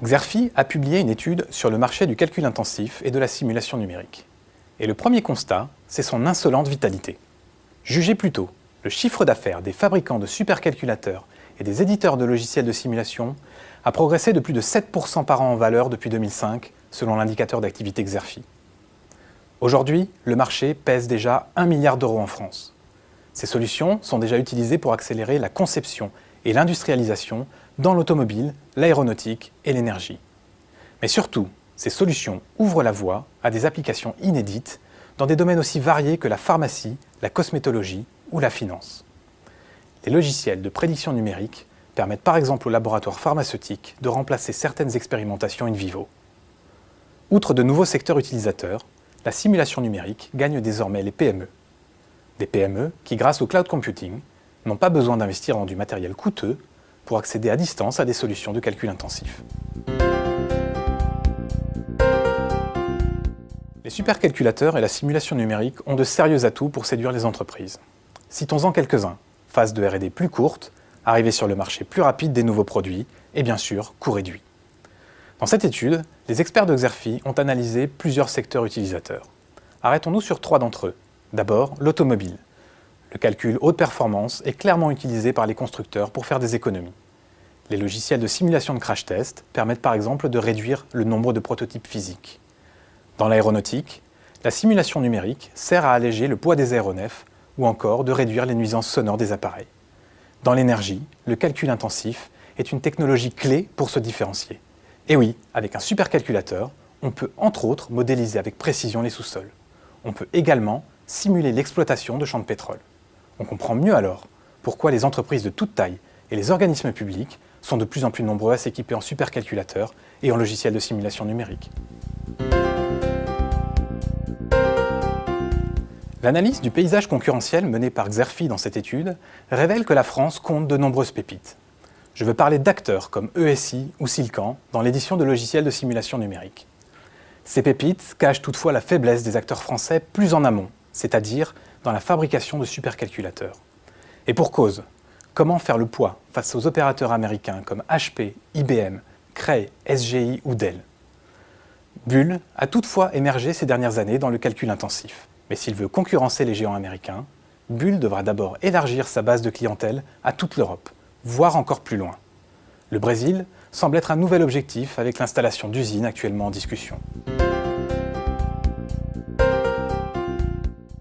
Xerfi a publié une étude sur le marché du calcul intensif et de la simulation numérique. Et le premier constat, c'est son insolente vitalité. Jugez plutôt, le chiffre d'affaires des fabricants de supercalculateurs et des éditeurs de logiciels de simulation a progressé de plus de 7% par an en valeur depuis 2005, selon l'indicateur d'activité Xerfi. Aujourd'hui, le marché pèse déjà 1 milliard d'euros en France. Ces solutions sont déjà utilisées pour accélérer la conception et l'industrialisation dans l'automobile, l'aéronautique et l'énergie. Mais surtout, ces solutions ouvrent la voie à des applications inédites dans des domaines aussi variés que la pharmacie, la cosmétologie ou la finance. Les logiciels de prédiction numérique permettent par exemple aux laboratoires pharmaceutiques de remplacer certaines expérimentations in vivo. Outre de nouveaux secteurs utilisateurs, la simulation numérique gagne désormais les PME. Des PME qui, grâce au cloud computing, n'ont pas besoin d'investir dans du matériel coûteux pour accéder à distance à des solutions de calcul intensif. Les supercalculateurs et la simulation numérique ont de sérieux atouts pour séduire les entreprises. Citons-en quelques-uns. Phase de R&D plus courte, arrivée sur le marché plus rapide des nouveaux produits et bien sûr, coût réduit. Dans cette étude, les experts de Xerfi ont analysé plusieurs secteurs utilisateurs. Arrêtons-nous sur 3 d'entre eux. D'abord, l'automobile. Le calcul haute performance est clairement utilisé par les constructeurs pour faire des économies. Les logiciels de simulation de crash test permettent par exemple de réduire le nombre de prototypes physiques. Dans l'aéronautique, la simulation numérique sert à alléger le poids des aéronefs ou encore de réduire les nuisances sonores des appareils. Dans l'énergie, le calcul intensif est une technologie clé pour se différencier. Et oui, avec un supercalculateur, on peut entre autres modéliser avec précision les sous-sols. On peut également simuler l'exploitation de champs de pétrole. On comprend mieux alors pourquoi les entreprises de toute taille et les organismes publics sont de plus en plus nombreux à s'équiper en supercalculateurs et en logiciels de simulation numérique. L'analyse du paysage concurrentiel menée par Xerfi dans cette étude révèle que la France compte de nombreuses pépites. Je veux parler d'acteurs comme ESI ou Silcan dans l'édition de logiciels de simulation numérique. Ces pépites cachent toutefois la faiblesse des acteurs français plus en amont, c'est-à-dire dans la fabrication de supercalculateurs. Et pour cause, comment faire le poids face aux opérateurs américains comme HP, IBM, Cray, SGI ou Dell? Bull a toutefois émergé ces dernières années dans le calcul intensif. Mais s'il veut concurrencer les géants américains, Bull devra d'abord élargir sa base de clientèle à toute l'Europe, voire encore plus loin. Le Brésil semble être un nouvel objectif avec l'installation d'usines actuellement en discussion.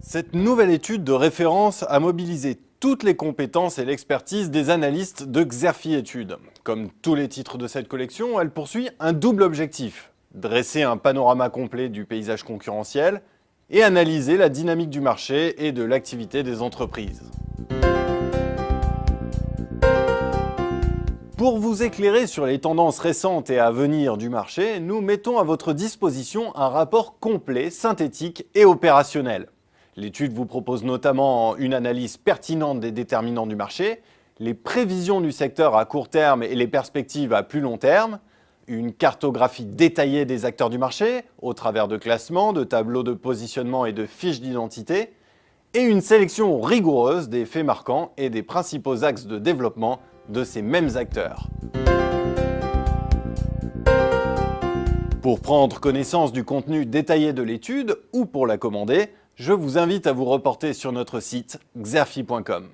Cette nouvelle étude de référence a mobilisé toutes les compétences et l'expertise des analystes de Xerfi Études. Comme tous les titres de cette collection, elle poursuit un double objectif: dresser un panorama complet du paysage concurrentiel et analyser la dynamique du marché et de l'activité des entreprises. Pour vous éclairer sur les tendances récentes et à venir du marché, nous mettons à votre disposition un rapport complet, synthétique et opérationnel. L'étude vous propose notamment une analyse pertinente des déterminants du marché, les prévisions du secteur à court terme et les perspectives à plus long terme, une cartographie détaillée des acteurs du marché, au travers de classements, de tableaux de positionnement et de fiches d'identité, et une sélection rigoureuse des faits marquants et des principaux axes de développement de ces mêmes acteurs. Pour prendre connaissance du contenu détaillé de l'étude ou pour la commander, je vous invite à vous reporter sur notre site xerfi.com.